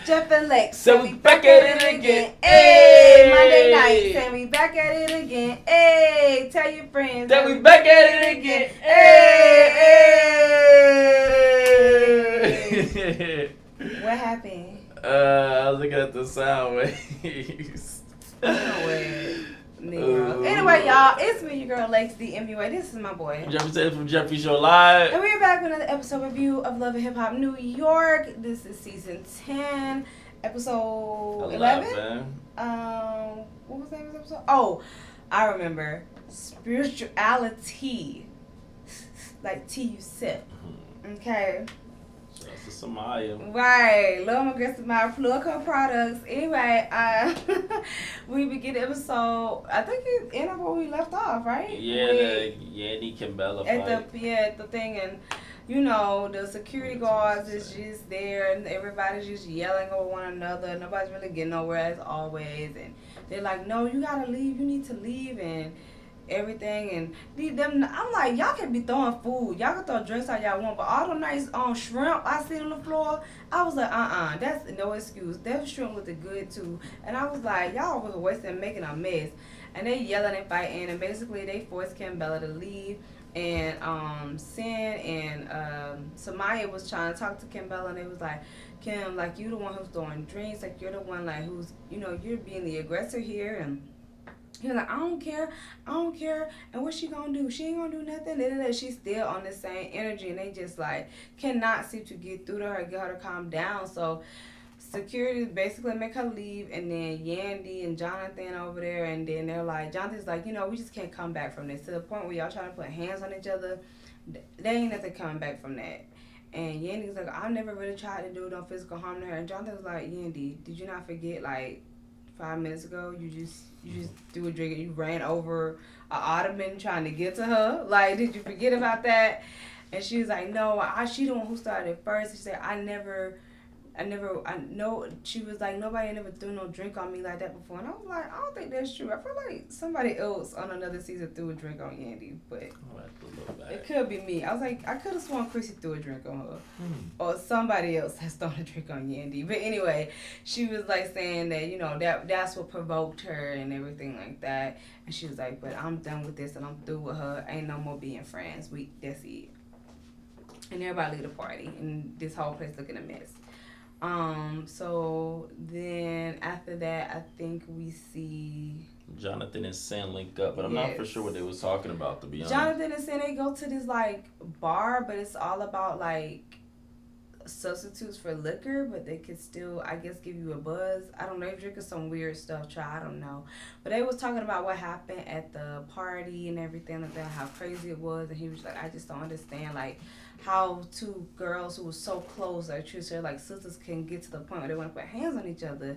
Jeff and Lex. So we back at it again. Hey, Monday night. Say we back at it again. Hey, tell your friends. That we back at it again. Hey. What happened? I was looking at the sound waves. Anyway, y'all, it's me, your girl Lex D MUA. This is my boy Jeffrey from JeffreyShowLive. and we're back with another episode review of Love and Hip Hop New York. This is season 10, episode 11. What was the name of the episode? Oh, I remember. Spirituali-Tea. Like tea you sip. Okay. That's a Somaya. Right. Love and Aggressive My plug her products. Anyway, we begin the episode. I think it ended where we left off, right? Yeah, the Yandy Kimbella fight. At the thing, and you know the security guards is just there, and everybody's just yelling over one another. Nobody's really getting nowhere as always, and they're like, "No, you gotta leave. You need to leave," and everything, and I'm like, y'all can be throwing food, y'all can throw drinks all y'all want, but all them nice shrimp I see on the floor, I was like, that's no excuse. That shrimp looked good too, and I was like, y'all was wasting, making a mess, and they yelling and fighting, and basically they forced Kimbella to leave, and Sin and Somaya was trying to talk to Kimbella, and they was like, Kim, like, you the one who's throwing drinks, like, you're the one, like, who's, you know, you're being the aggressor here, and he's like, I don't care, and what's she gonna do? She ain't gonna do nothing. She's still on the same energy, and they just like cannot seem to get through to her, get her to calm down. So security basically make her leave, and then Yandy and Jonathan over there, and then they're like, Jonathan's like, you know, we just can't come back from this, to the point where y'all trying to put hands on each other. There ain't nothing coming back from that. And Yandy's like, I never really tried to do no physical harm to her. And Jonathan's like, Yandy, did you not forget, like, 5 minutes ago, you just threw a drink and you ran over an ottoman trying to get to her? Like, did you forget about that? And she was like, no, she the one who started it first. She said, I know, she was like, nobody never threw no drink on me like that before. And I was like, I don't think that's true. I feel like somebody else on another season threw a drink on Yandy, but it could be me. I was like, I could have sworn Chrissy threw a drink on her. Or somebody else has thrown a drink on Yandy. But anyway, she was like saying that, you know, that's what provoked her and everything like that. And she was like, but I'm done with this and I'm through with her. Ain't no more being friends. That's it. And everybody leave the party. And this whole place looking a mess. So then after that, I think we see Jonathan and Sin link up, but I'm not for sure what they was talking about, to be honest. Jonathan and Sin, they go to this like bar, but it's all about like substitutes for liquor, but they could still, I guess, give you a buzz. I don't know, if drinking some weird stuff, I don't know. But they was talking about what happened at the party and everything like that, how crazy it was, and he was like, I just don't understand, like, how two girls who were so close, like truly like sisters, can get to the point where they want to put hands on each other.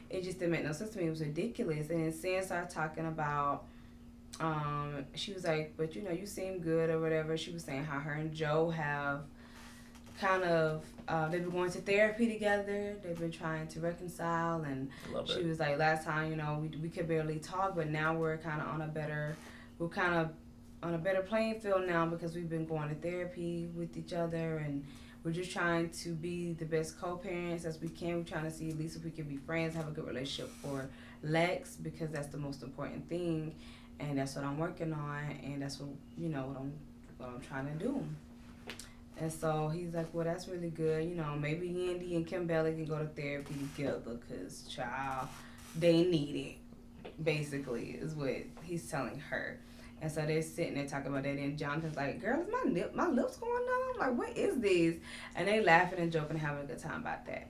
It just didn't make no sense to me. It was ridiculous. And then Sam started talking about, she was like, but you know, you seem good or whatever. She was saying how her and Joe have kind of, they've been going to therapy together. They've been trying to reconcile. And she was like, last time, you know, we could barely talk, but now we're kind of on a better playing field now, because we've been going to therapy with each other, and we're just trying to be the best co-parents as we can. We're trying to see at least if we can be friends, have a good relationship for Lex, because that's the most important thing, and that's what I'm working on, and that's what, you know, what I'm trying to do. And so he's like, well, that's really good. You know, maybe Yandy and Kimbella can go to therapy together, because, child, they need it, basically, is what he's telling her. And so they're sitting there talking about that, and Jonathan's like, girl, is my lips going numb? Like, what is this? And they laughing and joking and having a good time about that.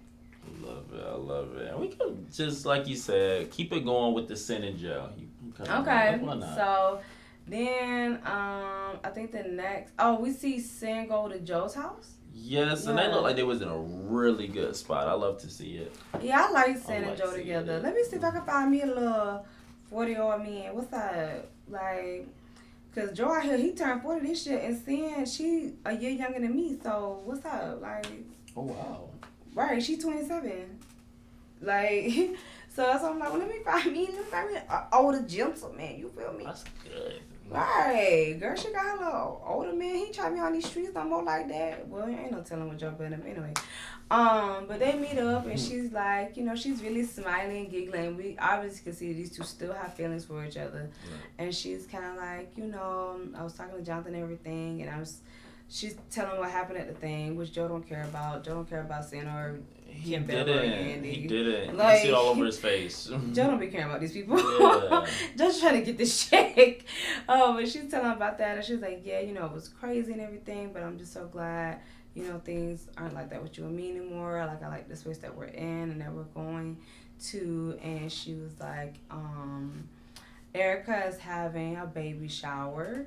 I love it. And we could just, like you said, keep it going with the Sin and Joe. Okay. So then I think the next, we see Sin go to Joe's house. Yes, and they look like they was in a really good spot. I love to see it. Yeah, I like Sin and Joe together. Let me see if I can find me a little 40-year-old man. What's that? Like, cause Joe out here, he turned 40 this year, and Sin, she a year younger than me. So what's up? Like, oh wow, right? She's 27. Like, so that's why I'm like, well, let me find me an older gentleman. You feel me? That's good. Right, girl, she got her little older man. He try me on these streets no more like that. Well, ain't no telling what Joe better than him anyway. But they meet up and she's like, she's really smiling, giggling. We obviously can see these two still have feelings for each other. Right. And she's kind of like, I was talking to Jonathan and everything, and she's telling what happened at the thing, which Joe don't care about. Joe don't care about seeing her. He didn't. He didn't. Like, you see it all over his face. Joe don't be caring about these people. Yeah. Just trying to get this check. But she's telling about that, and she's like, yeah, it was crazy and everything, but I'm just so glad, things aren't like that with you and me anymore. Like, I like the space that we're in and that we're going to. And she was like, Erica is having a baby shower,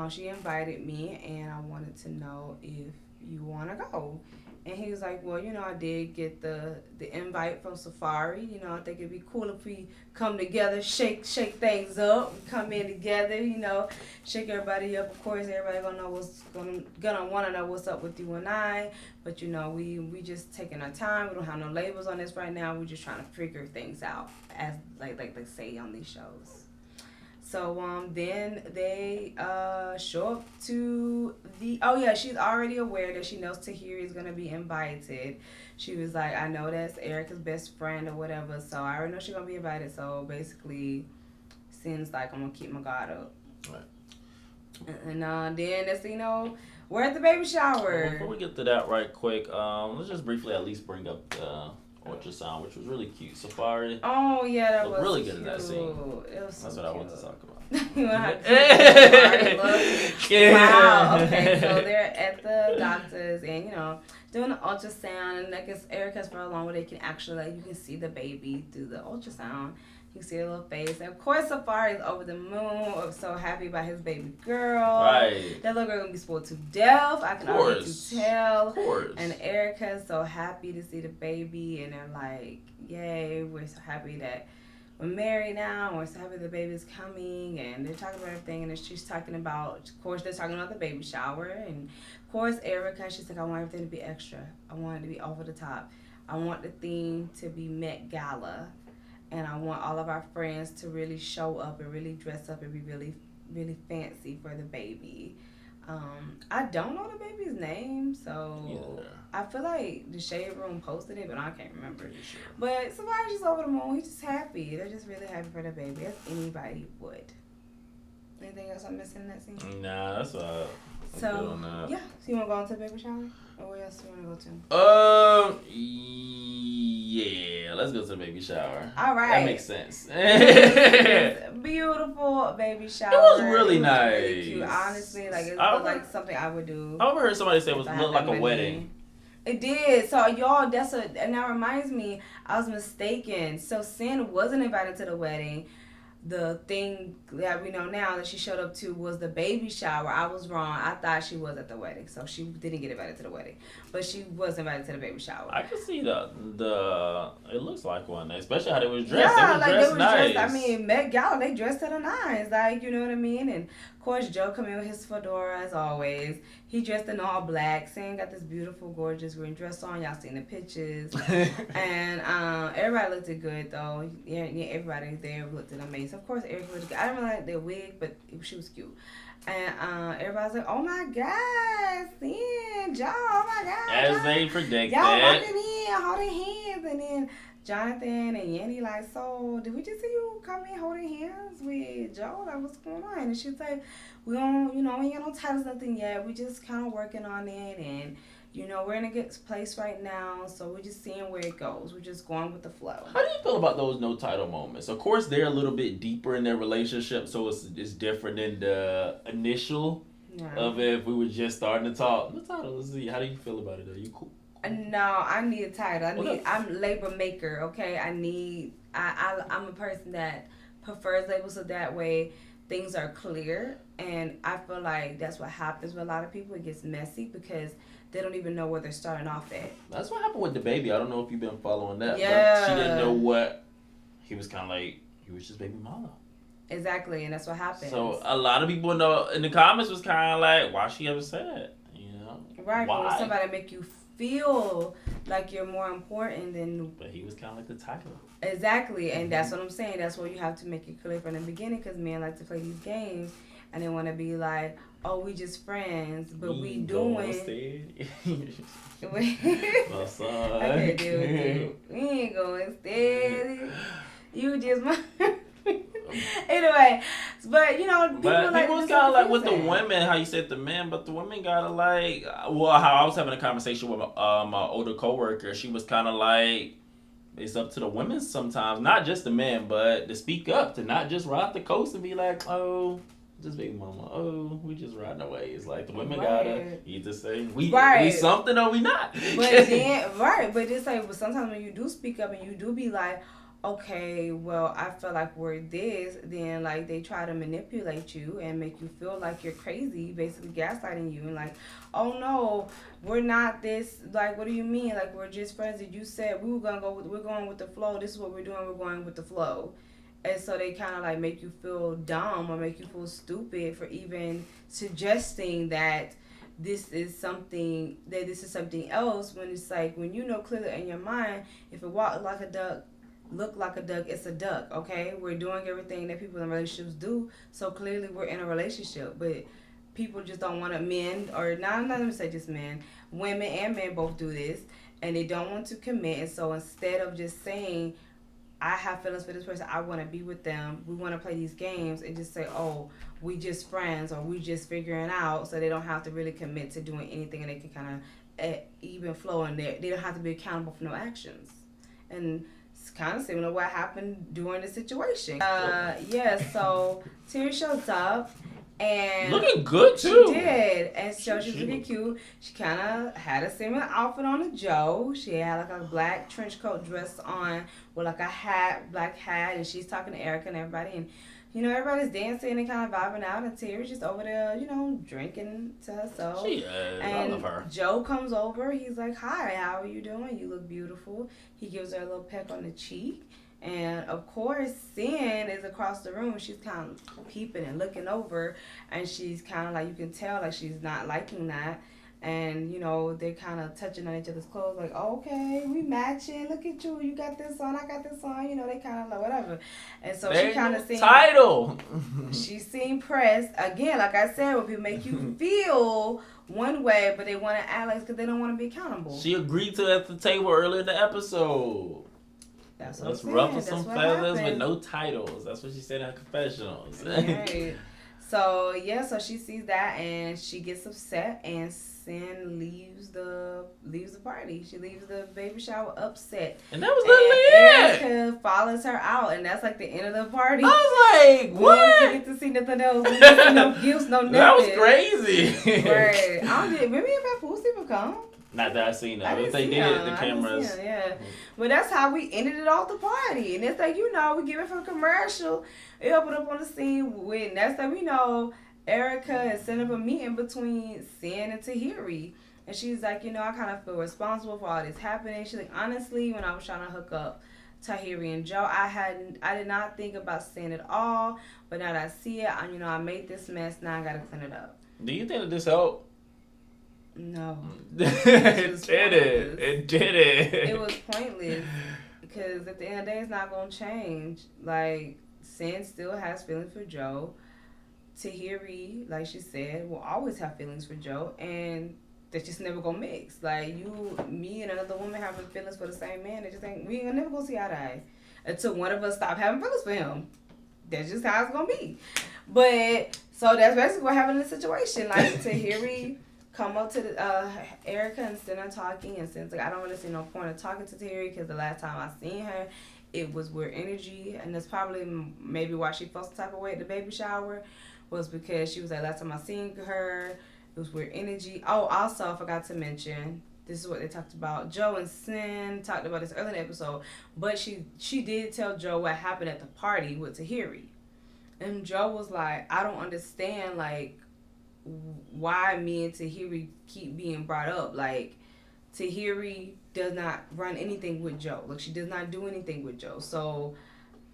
she invited me, and I wanted to know if you want to go. And he was like, well, I did get the invite from Safari. I think it'd be cool if we come together, shake things up, we come in together, shake everybody up. Of course, everybody gonna want to know what's up with you and I. But we just taking our time. We don't have no labels on this right now. We're just trying to figure things out, as like they say on these shows. So then they show up to she's already aware that she knows Tahiri is gonna be invited. She was like, I know that's Erica's best friend or whatever, so I already know she's gonna be invited. So basically, seems like I'm gonna keep my guard up. Right. And then that's we're at the baby shower. Before we get to that, right quick, let's just briefly at least bring up the ultrasound, which was really cute. Safari. Oh yeah, that was really cute. good in that scene. It was so That's what I want to talk about. Yeah. Wow. Okay, so they're at the doctor's and doing the ultrasound, and I guess Erica's for a long where they can actually you can see the baby through the ultrasound. You can see her little face. And of course, Safari's over the moon, so happy about his baby girl. Right. That little girl gonna be spoiled to death. I can already tell. Of course. And Erica's so happy to see the baby, and they're like, yay, we're so happy that we're married now, and we're so happy the baby's coming, and they're talking about everything, and she's talking about, of course, they're talking about the baby shower, and of course, Erica, she's like, I want everything to be extra. I want it to be over the top. I want the theme to be Met Gala. And I want all of our friends to really show up and really dress up and be really, really fancy for the baby. I don't know the baby's name, so I feel like the Shade Room posted it, but I can't remember. Sure. But somebody's just over the moon. He's just happy. They're just really happy for the baby, as anybody would. Anything else I'm missing in that scene? Nah, that's good on that. Yeah. So you want to go on to the baby shower? Or where else do you want to go to? Yeah, let's go to the baby shower. All right. That makes sense. Beautiful baby shower. It was really nice. Really cute. Honestly, it looked like something I would do. I overheard somebody say it looked like a wedding. It did. So y'all, and that reminds me, I was mistaken. So Sin wasn't invited to the wedding. The thing that we know now that she showed up to was the baby shower. I was wrong. I thought she was at the wedding, so she didn't get invited to the wedding, but she was invited to the baby shower. I can see the it looks like one, especially how they was dressed. Yeah, they was nice. dressed. I mean, Met Gala, they dressed to the nines, you know what I mean. And of course, Joe come in with his fedora as always. He dressed in all black. Sam got this beautiful, gorgeous green dress on. Y'all seen the pictures. And everybody looked good though. Yeah, everybody there looked amazing. Of course, Eric looked good. I didn't really like their wig, but she was cute. And everybody's like, oh my God, Sin, Joe, oh my God. As they predicted. Y'all walking in, holding hands, and then Jonathan and Yanni like, so did we just see you come in holding hands with Joe? Like, what's going on? And she's like, we don't, we ain't got no titles, nothing yet. We just kind of working on it, and we're in a good place right now, so we're just seeing where it goes. We're just going with the flow. How do you feel about those no title moments? Of course, they're a little bit deeper in their relationship, so it's different than the initial of it. If we were just starting to talk, no title. Let's see. How do you feel about it? Are you cool? No, I need a title. I'm label maker. Okay, I'm a person that prefers labels so that way things are clear, and I feel like that's what happens with a lot of people. It gets messy because they don't even know where they're starting off at. That's what happened with the baby. I don't know if you've been following that. Yeah. But she didn't know what. He was kind of like, he was just baby mama. Exactly, and that's what happens. So a lot of people in the comments was kind of like, why she ever said? Right, why? but when somebody make you feel like you're more important than. But he was kind of like the title. Exactly, and that's what I'm saying. That's why you have to make it clear from the beginning, because men like to play these games, and they want to be like, "Oh, we just friends," but we doing. My son. I can't deal with you. We ain't going steady. You just anyway, but people but like. People was kind of like with the women, how you said the men, but the women gotta like. Well, how I was having a conversation with my older coworker, she was kind of like. It's up to the women sometimes, not just the men, but to speak up, to not just ride the coast and be like, oh, just baby mama, oh, we just riding away. It's like the women gotta either say we something or we not. But then but it's like, but sometimes when you do speak up and you do be like, okay, well, I feel like we're this, then like they try to manipulate you and make you feel like you're crazy, basically gaslighting you and like, oh no, we're not this, like, what do you mean? Like, we're just friends. You said we're going with the flow. This is what we're doing. We're going with the flow. And so they kind of like make you feel dumb or make you feel stupid for even suggesting that this is something else, when it's like, when you know clearly in your mind, if it walked like a duck, look like a duck, it's a duck, okay? We're doing everything that people in relationships do, so clearly we're in a relationship. But people just don't want to, men, or not let me say just men, women and men both do this, and they don't want to commit. And so instead of just saying, I have feelings for this person, I want to be with them, we want to play these games, and just say, oh, we just friends, or we just figuring out, so they don't have to really commit to doing anything, and they can kind of even flow in there. They don't have to be accountable for no actions. And it's kind of similar to what happened during the situation. So Terry shows up, and looking good too. She did, and so she was looking cute. She kind of had a similar outfit on to Joe. She had like a black trench coat dress on with like a black hat, and she's talking to Erica and everybody, and everybody's dancing and kind of vibing out, and Terry's just over there, drinking to herself. She is. I love her. Joe comes over. He's like, "Hi, how are you doing? You look beautiful." He gives her a little peck on the cheek. And of course, Sin is across the room. She's kind of peeping and looking over, and she's kind of like, you can tell like she's not liking that. And they're kind of touching on each other's clothes, like, okay, we matching. Look at you, you got this on, I got this on. They kind of like whatever. And so she kind of seen title. She seemed pressed again, like I said, when people make you feel one way, but they want to act like, because they don't want to be accountable. She agreed to at the table earlier in the episode. Let's ruffle some feathers with no titles. That's what she said in her confessionals. Right. So she sees that and she gets upset, and Sin leaves the party. She leaves the baby shower upset. And that was literally it. Erica follows her out, and that's like the end of the party. I was like, what? We didn't get to see nothing else. We didn't see no gifts, no nothing. That was crazy. Right. Maybe if Papoose even come. Not that I seen that. If they did, the cameras. Yeah. But that's how we ended it off the party. And it's like, we give it from commercial. It opened up on the scene with, and that's like, Erica had set up a meeting between Sin and Tahiri. And she's like, I kind of feel responsible for all this happening. She's like, honestly, when I was trying to hook up Tahiri and Joe, I did not think about Sin at all. But now that I see it, I made this mess. Now I got to clean it up. Do you think that this helped? No. It did it. It did it. It was pointless, because at the end of the day, it's not going to change. Like, Sin still has feelings for Joe. Tahiri, like she said, will always have feelings for Joe, and they're just never going to mix. Like, me and another woman having feelings for the same man, we ain't never going to see eye to eye until one of us stop having feelings for him. That's just how it's going to be. But, so that's basically what happened in the situation. Like, Tahiri come up to Erica and Sin are talking, and Sin's like, I don't really see no point of talking to Terry, because the last time I seen her, it was weird energy, and that's probably maybe why she felt some type of way at the baby shower, was because she was like, last time I seen her, it was weird energy. Oh, also, I forgot to mention, this is what they talked about. Joe and Sin talked about this earlier in the episode, but she did tell Joe what happened at the party with Tahiri, and Joe was like, I don't understand, like, why me and Tahiri keep being brought up. Like, Tahiri does not run anything with Joe. Like, she does not do anything with Joe. So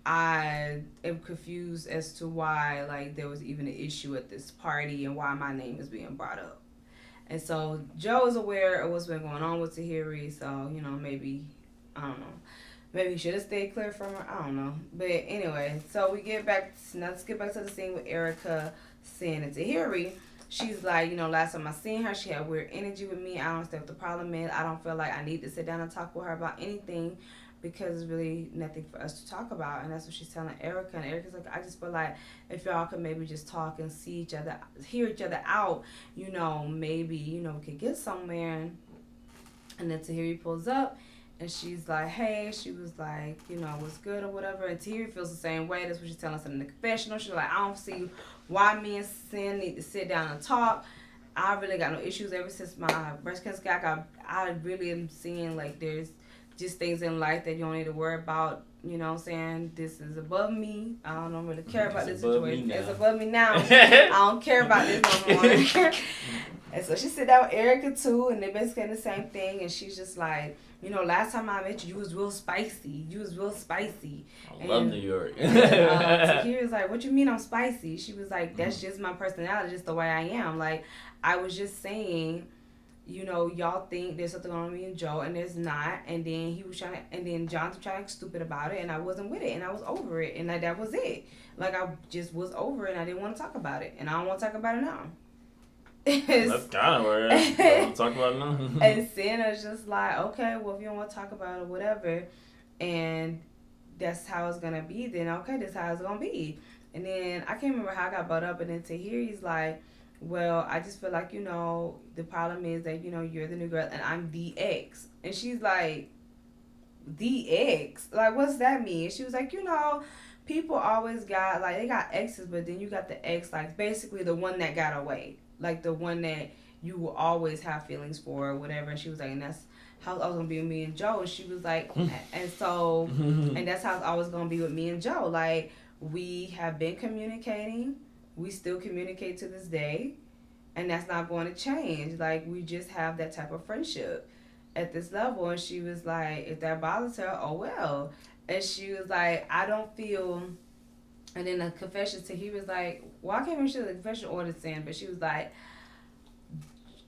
I am confused as to why, like, there was even an issue at this party and why my name is being brought up. And so Joe is aware of what's been going on with Tahiri. So, you know, maybe, I don't know. Maybe he should have stayed clear from her. I don't know. But anyway, so we get back, now let's get back to the scene with Erica saying to Tahiri. She's like, you know, last time I seen her, she had weird energy with me. I don't understand what the problem is. I don't feel like I need to sit down and talk with her about anything because there's really nothing for us to talk about. And that's what she's telling Erica. And Erica's like, I just feel like if y'all could maybe just talk and see each other, hear each other out, you know, maybe, you know, we could get somewhere. And then Tahiri pulls up. And she's like, hey, she was like, you know, what's good or whatever. And Tahiri feels the same way. That's what she's telling us in the confessional. She's like, I don't see why me and Sin need to sit down and talk. I really got no issues ever since my breast cancer got. I really am seeing, like, there's just things in life that you don't need to worry about. You know what I'm saying? This is above me. I don't really care about this situation. It's above me now. I don't care about this no more. And so she sit down with Erica, too, and they basically saying the same thing. And she's just like, you know, last time I met you, you was real spicy. I love New York. So he was like, what you mean I'm spicy? She was like, that's just my personality, just the way I am. Like, I was just saying, you know, y'all think there's something on me and Joe, and there's not. And then he was and then Jonathan trying to act stupid about it, and I wasn't with it, and I was over it, and that was it. Like, I just was over it, and I didn't want to talk about it, and I don't want to talk about it now. That's kind of weird. I don't talk about it now. And Santa's just like, okay, well, if you don't want to talk about it, whatever, and that's how it's gonna be, then okay, that's how it's gonna be. And then I can't remember how I got brought up, and then Tahiri's like, well, I just feel like, you know, the problem is that, you know, you're the new girl and I'm the ex. And she's like, the ex? Like, what's that mean? She was like, you know, people always got, like, they got exes, but then you got the ex, like, basically the one that got away. Like, the one that you will always have feelings for or whatever. And she was like, and that's how it's always going to be with me and Joe. And she was like, and so, and that's how it's always going to be with me and Joe. Like, we have been communicating. We still communicate to this day. And that's not going to change. Like, we just have that type of friendship at this level. And she was like, if that bothers her, oh well. And she was like, I don't feel... And then the confession to he was like, well, I can't remember the confession or the sin, but she was like,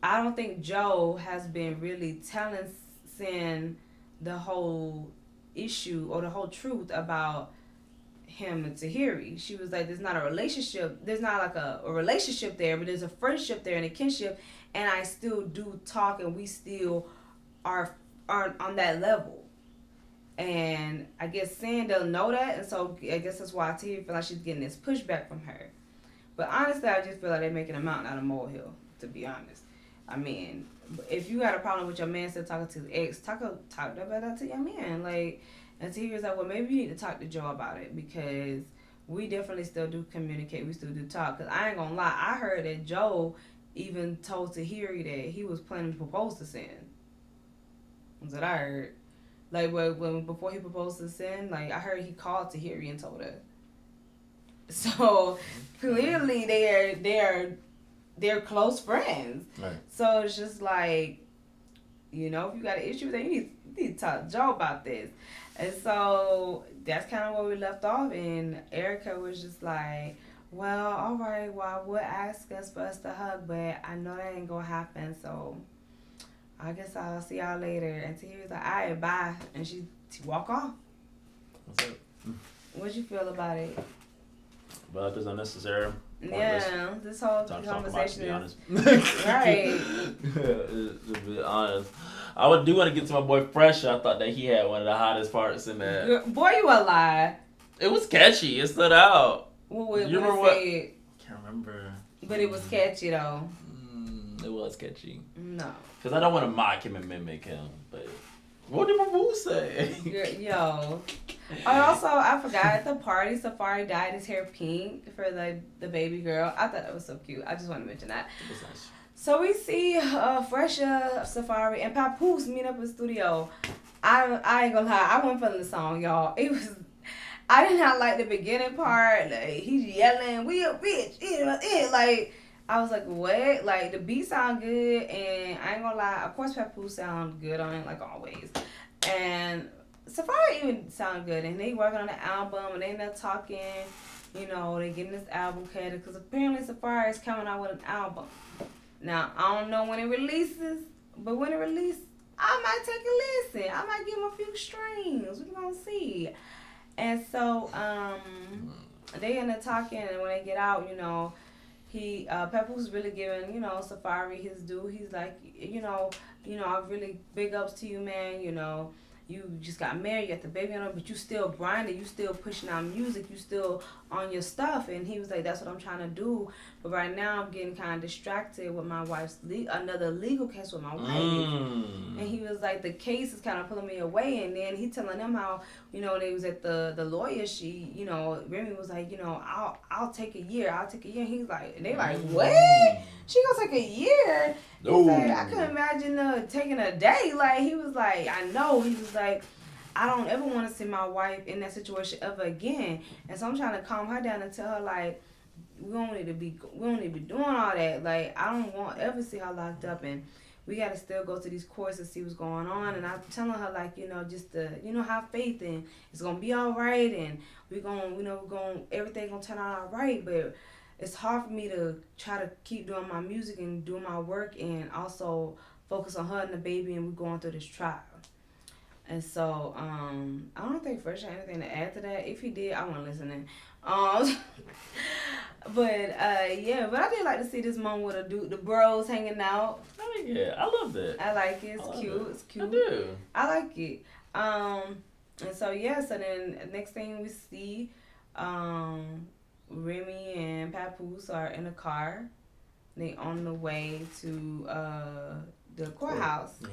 I don't think Joe has been really telling Sin the whole issue or the whole truth about him and Tahiri. She was like, there's not a relationship. There's not like a relationship there, but there's a friendship there and a kinship. And I still do talk and we still are on that level. And I guess Sin doesn't know that, and so I guess that's why Tahiri feel like she's getting this pushback from her. But honestly, I just feel like they're making a mountain out of a molehill, to be honest. I mean, if you got a problem with your man still talking to his ex, talk about that to your man. Like, and Tahiri's like, well, maybe you need to talk to Joe about it because we definitely still do communicate. We still do talk. Because I ain't going to lie, I heard that Joe even told Tahiri that he was planning to propose to Sin. That's what I heard. Like, when before he proposed to Sin, like, I heard he called Tahiri and told her. So, clearly, they're close friends. Right. So, it's just like, you know, if you got an issue with that, you need to talk to Joe about this. And so, that's kind of where we left off. And Erica was just like, well, all right, well, I would ask us for us to hug, but I know that ain't going to happen, so... I guess I'll see y'all later. And Tahiri was like, all right, bye. And she walk off. What's up? What'd you feel about it? But it's unnecessary. Yeah, this whole conversation is... right. To be honest. I do want to get to my boy Fresher. I thought that he had one of the hottest parts in that. Boy, you a lie. It was catchy. It stood out. What you remember what? Said, Can't remember. But it was catchy, though. It was catchy. No. Because I don't want to mock him and mimic him. But what did Papoose say? Yo. Also, I forgot at the party, Safari dyed his hair pink for the baby girl. I thought that was so cute. I just want to mention that. It was nice. So we see Fresher, Safari, and Papoose meet up in the studio. I ain't gonna lie, I wasn't feeling the song, y'all. I did not like the beginning part. Like, he's yelling, we a bitch, like... I was like, what? Like, the beat sound good, and I ain't gonna lie, of course Papoose sound good on it, like always. And Safari even sound good, and they working on the album, and they end up talking, you know, they getting this album catered, because apparently Safari is coming out with an album. Now, I don't know when it releases, but when it releases, I might take a listen. I might give him a few streams. We're going to see. And so, they end up talking, and when they get out, Papoose was really giving, Safari his due. He's like, I really big ups to you, man. You just got married, you got the baby on her, but you still grinding, you still pushing out music, you still on your stuff. And he was like, that's what I'm trying to do. But right now I'm getting kind of distracted with my wife's another legal case with my wife. And he was like, the case is kind of pulling me away. And then he telling them how, they was at the lawyer, Remy was like, I'll take a year. And he's like, and they like, what? She gonna take a year? He said, I couldn't imagine taking a day. Like, he was like, I know. He was like, I don't ever want to see my wife in that situation ever again. And so I'm trying to calm her down and tell her, like, we don't need to be doing all that. Like, I don't want ever see her locked up, and we got to still go to these courts and see what's going on. And I'm telling her, like, just to, have faith, and it's going to be all right, and we're going to, everything going to turn out all right. But it's hard for me to try to keep doing my music and doing my work and also focus on her and the baby, and we're going through this trial. And so, I don't think Fresh had anything to add to that. If he did, I wasn't listening. But I did like to see this moment with the bros hanging out. Oh yeah, I love that. I like it. It's cute. It's cute. I do. I like it. And so so then next thing we see, Remy and Papoose are in a car. They on the way to the courthouse. Yeah.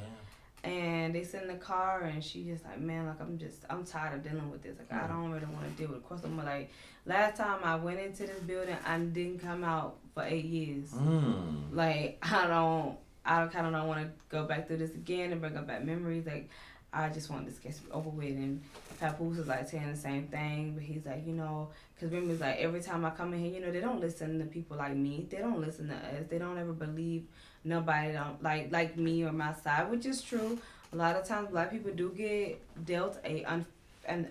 And they sit in the car, and she just like, man, like, I'm tired of dealing with this. Like, I don't really want to deal with it. Of course, I'm like, last time I went into this building, I didn't come out for 8 years. Like, I kind of don't want to go back through this again and bring up bad memories. Like, I just want this case to be over with. And Papoose is like saying the same thing, but he's like, because Remy's like, every time I come in here, they don't listen to people like me. They don't listen to us. They don't ever believe nobody don't like me or my side, which is true. A lot of times Black people do get dealt an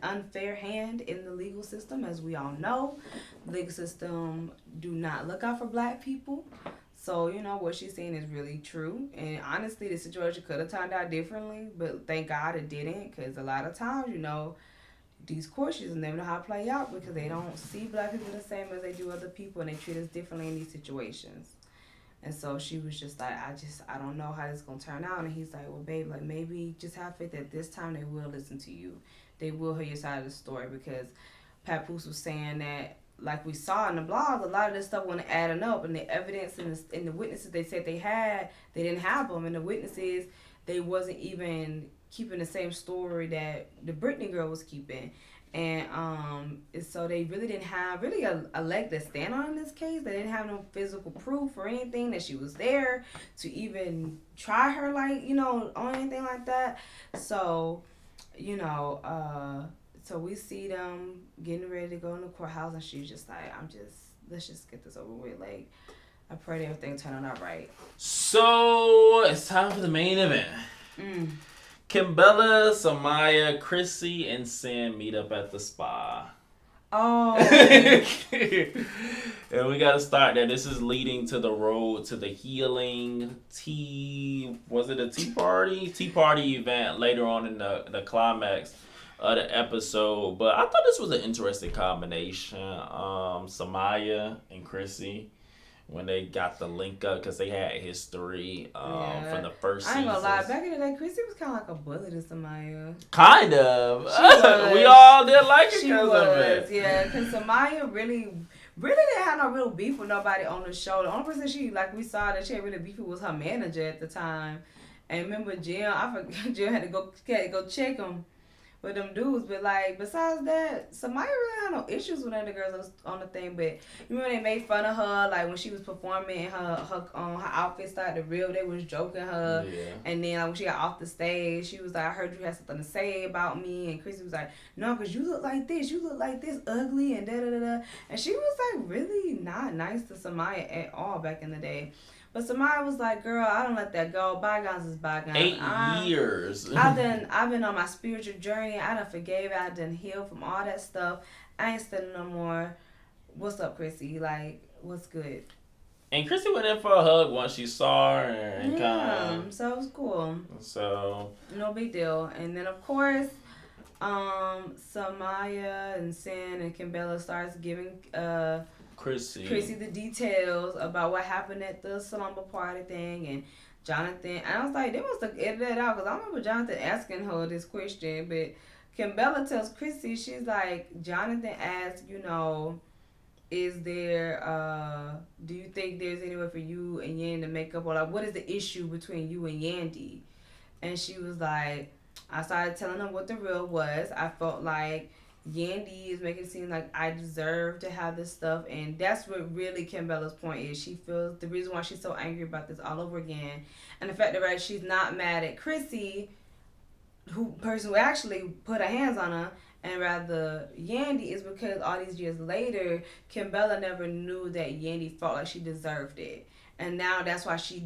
unfair hand in the legal system, as we all know. The legal system do not look out for Black people. So, what she's saying is really true. And honestly, the situation could have turned out differently, but thank God it didn't, because a lot of times, these courts never know how to play out, because they don't see Black people the same as they do other people, and they treat us differently in these situations. And so she was just like, I don't know how this is going to turn out. And he's like, well, babe, like, maybe just have faith that this time they will listen to you. They will hear your side of the story, because Papoose was saying that, like we saw in the blog, a lot of this stuff wasn't adding up. And the evidence and the witnesses they said they had, they didn't have them. And the witnesses, they wasn't even keeping the same story that the Brittany girl was keeping. And so they really didn't have a leg to stand on in this case. They didn't have no physical proof or anything that she was there to even try her, like, on anything like that. So, so we see them getting ready to go in the courthouse, and she's just like, let's just get this over with. Like, I pray that everything turn out right. So it's time for the main event. Kimbella, Somaya, Chrissy, and Sam meet up at the spa. Oh. And we got to start there. This is leading to the road to the healing tea. Was it a tea party? Tea party event later on in the climax of the episode. But I thought this was an interesting combination. Somaya and Chrissy, when they got the link up, because they had history from the first season. I ain't gonna lie, back in the day, Chrissy was kind of like a bully to Somaya. Kind of. We all did like it because of it. Yeah, because Somaya really didn't have no real beef with nobody on the show. The only person we saw that she had really beef with was her manager at the time. And remember Jill, Jill had to go check him with them dudes, but like, besides that, Somaya really had no issues with other girls on the thing. But you remember they made fun of her, like when she was performing, her outfit started to reel. They was joking her, and then like, when she got off the stage, she was like, "I heard you had something to say about me," and Chrissy was like, "No, because you look like this, ugly," and da da da da. And she was like really not nice to Somaya at all back in the day. But Somaya was like, girl, I don't let that go. Bygones is bygones. 8 years. I've been on my spiritual journey. I done forgave it. I done healed from all that stuff. I ain't studying no more. What's up, Chrissy? Like, what's good? And Chrissy went in for a hug once she saw her and kind so it was cool. So no big deal. And then of course, Somaya and Sin and Kimbella starts giving Chrissy the details about what happened at the slumber party thing and Jonathan. And I was like, they must have edited that out because I remember Jonathan asking her this question, but Kimbella tells Chrissy, she's like, Jonathan asked, is there do you think there's any way for you and Yandy to make up, or like what is the issue between you and Yandy? And she was like, I started telling them what the real was. I felt like Yandy is making it seem like I deserve to have this stuff, and that's what really Kimbella's point is. She feels the reason why she's so angry about this all over again, and the fact that she's not mad at Chrissy, who actually put her hands on her, and rather Yandy, is because all these years later, Kimbella never knew that Yandy felt like she deserved it. And now that's what she's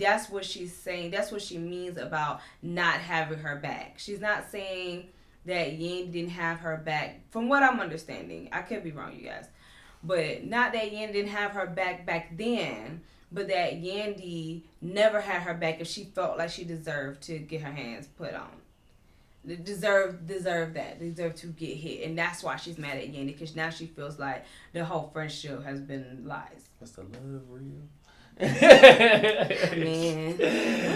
saying. That's what she means about not having her back. She's not saying that Yandy didn't have her back. From what I'm understanding, I could be wrong, you guys. But not that Yandy didn't have her back then, but that Yandy never had her back if she felt like she deserved to get her hands put on. Deserve that. Deserve to get hit. And that's why she's mad at Yandy, because now she feels like the whole friendship has been lies. Is the love real? Man.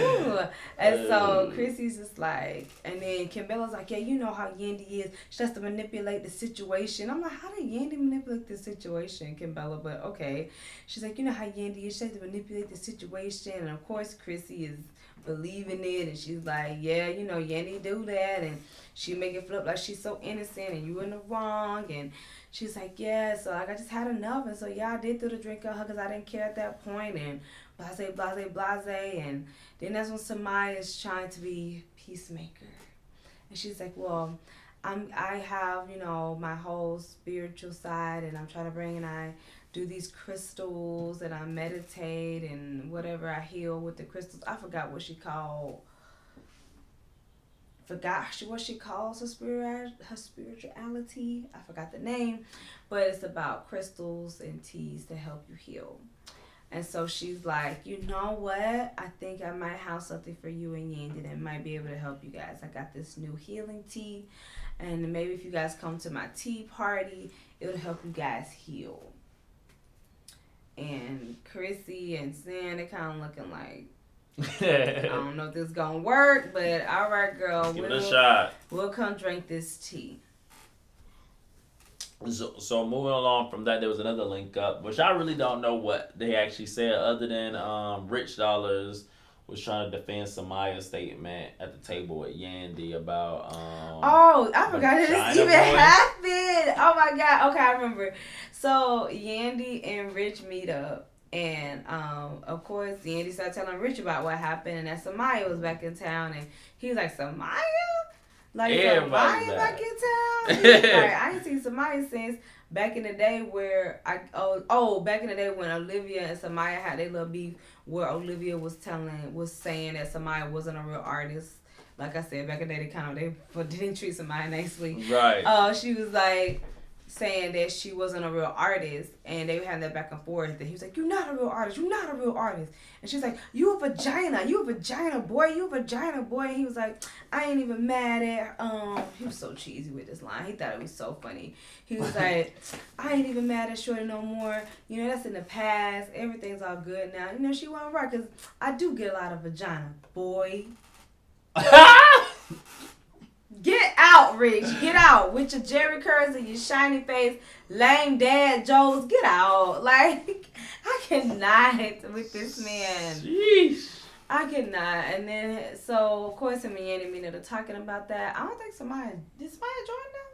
Ooh. And so Chrissy's just like, and then Kimbella's like, yeah, you know how Yandy is. She has to manipulate the situation. I'm like, how did Yandy manipulate the situation, Kimbella? But okay. She's like, you know how Yandy is. She has to manipulate the situation. And of course, Chrissy is believing it. And she's like, yeah, Yandy do that. And she make it flip like she's so innocent and you in the wrong. And she's like, yeah, so like I just had enough. And so, yeah, I did throw the drink on her because I didn't care at that point. And blase. And then that's when Somaya is trying to be peacemaker. And she's like, well, I have, my whole spiritual side, and I'm trying to bring, and I do these crystals, and I meditate, and whatever, I heal with the crystals. I forgot what she calls her spirituality. I forgot the name, but it's about crystals and teas to help you heal. And so she's like, you know what? I think I might have something for you and Yandy that might be able to help you guys. I got this new healing tea, and maybe if you guys come to my tea party, it'll help you guys heal. And Chrissy and Sam, they're kind of looking like, I don't know if this is going to work, but all right, girl. Give it a shot. We'll come drink this tea. So moving along from that, there was another link up, which I really don't know what they actually said, other than Rich Dollars was trying to defend Somaya's statement at the table with Yandy about I forgot this even happened. Oh my god. Okay, I remember. So Yandy and Rich meet up, and of course Yandy started telling Rich about what happened, and that Somaya was back in town, and he was like, Somaya? Like, Somaya back in town? Like, I ain't seen Somaya since back in the day where back in the day when Olivia and Somaya had their little beef, where Olivia was saying that Somaya wasn't a real artist. Like I said, back in the day they didn't treat Somaya nicely. Right. She was like saying that she wasn't a real artist, and they had that back and forth. And he was like, "You're not a real artist. You're not a real artist." And she's like, "You a vagina. You a vagina boy. You a vagina boy." And he was like, "I ain't even mad at." He was so cheesy with this line. He thought it was so funny. He was like, "I ain't even mad at Shorty no more. That's in the past. Everything's all good now. She wasn't right because I do get a lot of vagina, boy." Get out, Rich. Get out with your Jerry curls and your shiny face, lame dad jokes. Get out. Like, I cannot with this man. Sheesh. I cannot. And then, so, of course, him and Yandy are talking about that. I don't think did Somaya join them?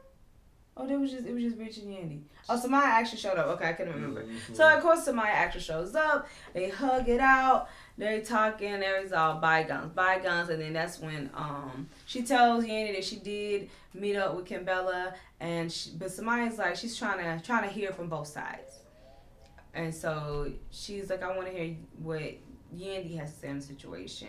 Oh, it was just Rich and Yandy. Oh, Somaya actually showed up. Okay, I couldn't remember. Mm-hmm. So, of course, Somaya actually shows up. They hug it out. They're talking. There's all bygones. And then that's when she tells Yandy that she did meet up with Kimbella, but Somaya's like, she's trying to hear from both sides. And so she's like, I want to hear what Yandy has to say on the situation.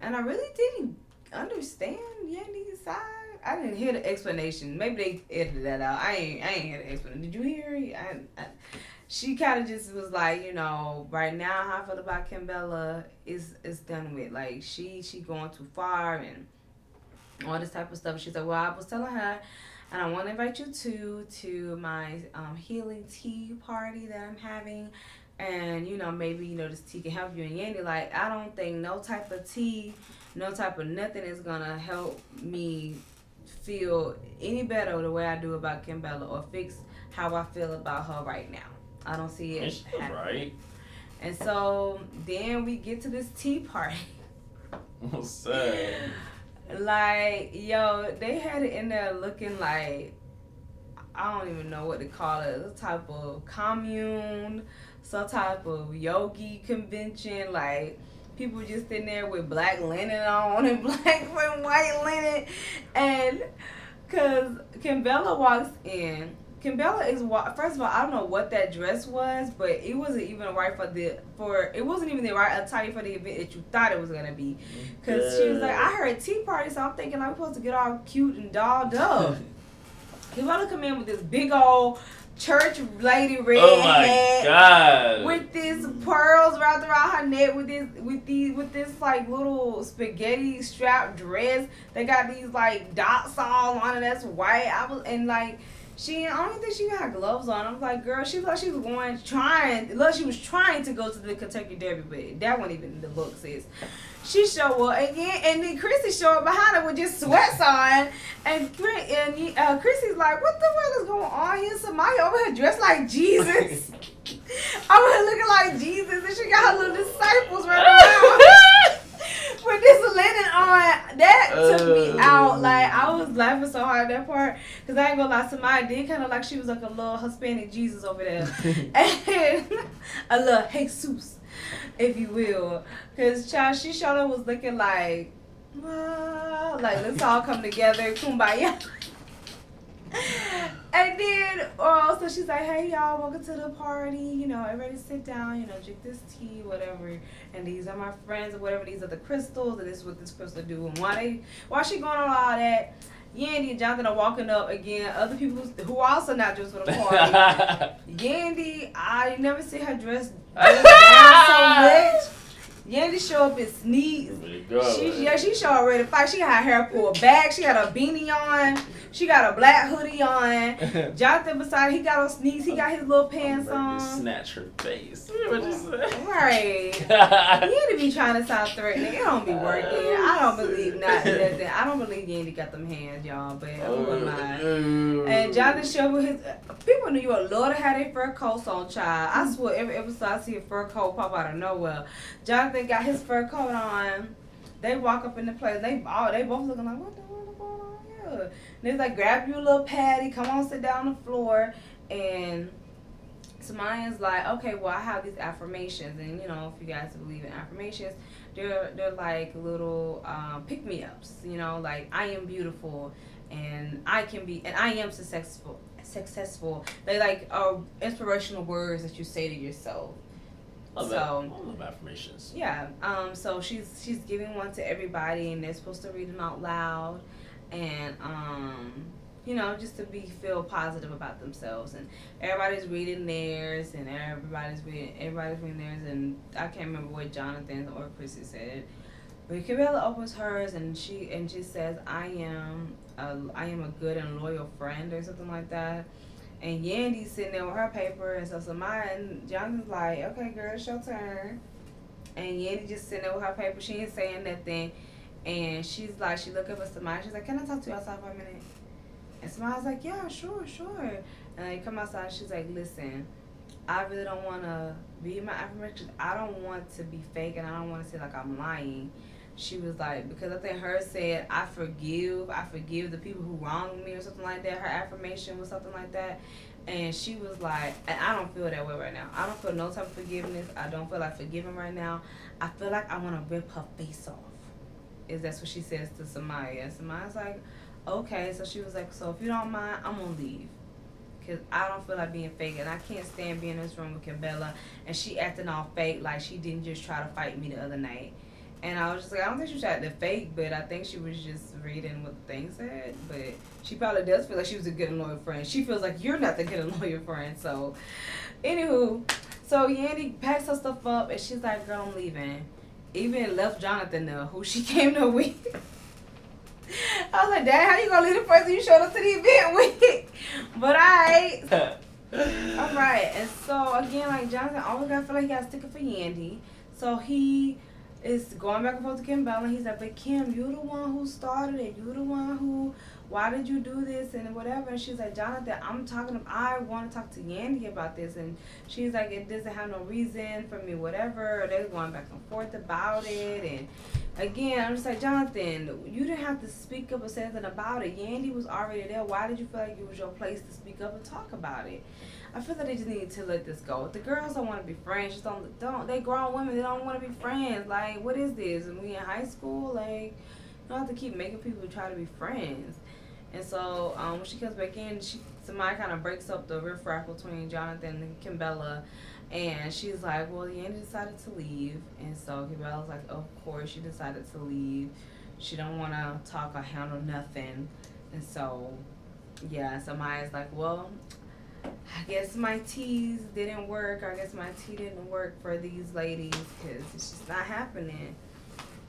And I really didn't understand Yandy's side. I didn't hear the explanation. Maybe they edited that out. I ain't hear the explanation. Did you hear it? she kind of just was like, right now how I feel about Kimbella is done with. Like she going too far and all this type of stuff. She's like, well, I was telling her, and I want to invite you to my healing tea party that I'm having, and maybe this tea can help you. And Yandy like, I don't think no type of tea, no type of nothing is gonna help me feel any better the way I do about Kimbella or fix how I feel about her right now. I don't see it. She's right. And so then we get to this tea party. What's sad? Like, yo, they had it in there looking like, I don't even know what to call it, some type of commune, some type of yogi convention. Like, people just sitting there with black linen on and black and white linen. And because Kimbella walks in, Kimbella is, first of all, I don't know what that dress was, but it wasn't even right it wasn't even the right attire for the event that you thought it was going to be. Because she was like, I heard tea party, so I'm thinking like we're supposed to get all cute and dolled up. Kimbella come in with this big old church lady red hat. God. With these pearls wrapped around her neck, with this like little spaghetti strap dress. They got these like dots all on it that's white. I don't think she had gloves on. I was like, girl, she thought she was she was trying to go to the Kentucky Derby, but that wasn't even the look, sis. She showed up again, and then Chrissy showed up behind her with just sweats on, and Chrissy's like, what the hell is going on here? Somaya over here dressed like Jesus. Over here looking like Jesus, and she got her little disciples running around. With this linen on, that took me out. Like, I was laughing so hard at that part. Because I ain't gonna lie, Somaya did kind of like she was like a little Hispanic Jesus over there. And a little Jesus, if you will. Because she showed up was looking like let's all come together, kumbaya. And then, so she's like, hey, y'all, welcome to the party. Everybody sit down, drink this tea, whatever. And these are my friends or whatever. These are the crystals, and this is what this crystal do. And while she going on all that, Yandy and Jonathan are walking up again. Other people who also not dressed for the party. Yandy, I never see her dressed down so much. Yandy show up in sneaks. She show up ready to fight. She had her hair pulled back. She had a beanie on. She got a black hoodie on. Jonathan beside, he got on sneaks. He got his little pants on. Snatch her face. What you say? Right. Yandy be trying to sound threatening. It don't be working. I don't believe nothing. I don't believe Yandy got them hands, y'all. But who am I? And Jonathan showed with his. People in New York love to have their fur coats on, child. I swear every episode I see a fur coat pop out of nowhere. Jonathan got his fur coat on. They walk up in the place. They both looking like, what the hell is going on here? And they like, grab you a little patty, come on, sit down on the floor. And Somaya's like, okay, well, I have these affirmations, and if you guys believe in affirmations, they're like little pick me ups. Like, I am beautiful, and I am successful. They like inspirational words that you say to yourself. I love affirmations. Yeah. So she's giving one to everybody, and they're supposed to read them out loud, and just to feel positive about themselves. And everybody's reading theirs, and everybody's reading theirs, and I can't remember what Jonathan or Chrissy said. But Kimbella opens hers, and she says, I am a good and loyal friend, or something like that. And Yandy's sitting there with her paper, and so Somaya and Jonathan's like, okay, girl, it's your turn. And Yandy just sitting there with her paper. She ain't saying nothing. And she's like, she look up at Somaya. She's like, can I talk to you outside for a minute? And Somaya's like, yeah, sure. And they come outside, and she's like, listen, I really don't want to be my affirmation. I don't want to be fake, and I don't want to say like I'm lying. She was like, because I think her said, I forgive the people who wronged me or something like that. Her affirmation was something like that. And she was like, and I don't feel that way right now. I don't feel no type of forgiveness. I don't feel like forgiving right now. I feel like I want to rip her face off. That's what she says to Somaya. Somaya's like, okay. So she was like, so if you don't mind, I'm going to leave. Because I don't feel like being fake. And I can't stand being in this room with Kimbella. And she acting all fake like she didn't just try to fight me the other night. And I was just like, I don't think she was trying to fake, but I think she was just reading what the thing said. But she probably does feel like she was a good and loyal friend. She feels like you're not the good and loyal friend. So, anywho, so Yandy packs her stuff up and she's like, girl, I'm leaving. Even left Jonathan there, who she came to with. I was like, Dad, how you gonna leave the person you showed up to the event with? But alright. Alright. And so, again, like, Jonathan always gotta feel like he got a sticker for Yandy. So he is going back and forth to Kim Bella. He's like, but Kim, you the one who started it. You the one who, why did you do this and whatever? And she's like, Jonathan, I want to talk to Yandy about this. And she's like, it doesn't have no reason for me, whatever. They're going back and forth about it. And again, I'm just like, Jonathan, you didn't have to speak up or say anything about it. Yandy was already there. Why did you feel like it was your place to speak up and talk about it? I feel like they just need to let this go. If the girls don't want to be friends, just don't. They grown women. They don't want to be friends. Like, what is this? And we in high school, like, you don't have to keep making people try to be friends. And so when she comes back in, Somaya kind of breaks up the riffraff between Jonathan and Kimbella. And she's like, well, Yandy decided to leave. And so Kimbella's like, of course she decided to leave. She don't want to talk or handle nothing. And so, yeah, Somaya's like, well, I guess my teas didn't work. I guess my tea didn't work for these ladies because it's just not happening.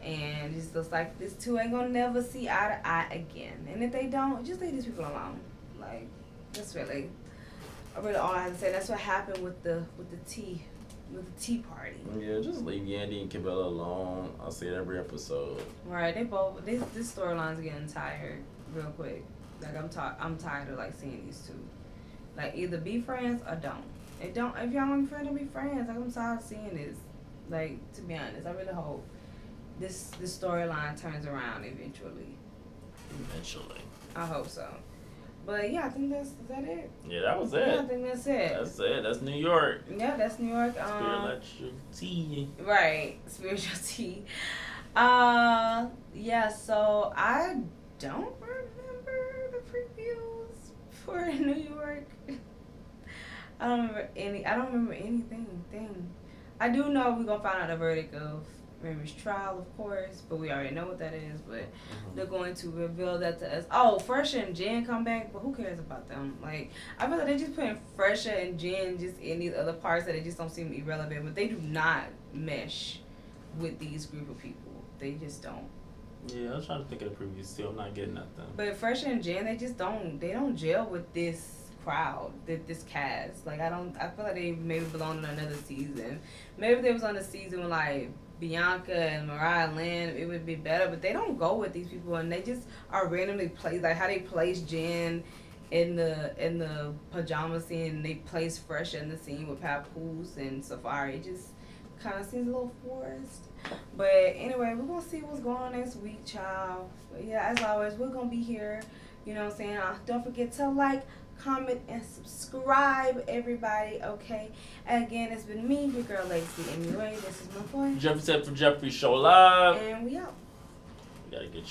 And it just looks like this two ain't gonna never see eye to eye again. And if they don't, just leave these people alone. Like, that's really all I have to say. That's what happened with the tea party. Yeah, just leave Yandy and Kimbella alone. I'll say it every episode. Right, this storyline's getting tired real quick. Like I'm tired of like seeing these two. Like, either be friends or don't. If y'all want to be friends, don't be friends. Like, I'm tired of seeing this. Like, to be honest, I really hope this storyline turns around eventually. Eventually. I hope so. But yeah, I think is that it? Yeah, that was it. Yeah, I think that's it. That's it. That's New York. Yeah, that's New York. Spirituali-Tea. Right, Spirituali-Tea. Yeah. So I don't remember the previews for New York. I don't remember anything. I do know we're gonna find out the verdict of Remy's trial, of course, but we already know what that is. But they're going to reveal that to us. Oh, Fresha and Jen come back, but who cares about them? Like, I feel like they just putting Fresha and Jen just in these other parts that they just don't seem irrelevant, but they do not mesh with these group of people. They just don't. Yeah, I was trying to think of the previews too. I'm not getting nothing. But Fresha and Jen, they don't gel with this crowd, this cast. Like, I feel like they maybe belong in another season. Maybe if they was on the season with like Bianca and Mariah Lynn, it would be better. But they don't go with these people, and they just are randomly placed. Like how they place Jen in the pajama scene, and they place Fresha in the scene with Papoose and Safari. It just kind of seems a little forced. But anyway, we're gonna see what's going on next week, child. But yeah, as always, we're gonna be here. You know what I'm saying? Don't forget to like, comment, and subscribe, everybody, okay? And again, it's been me, your girl Lacey. Anyway, this is my boy Jeffrey said for JeffreyShowLive. and we out. We gotta get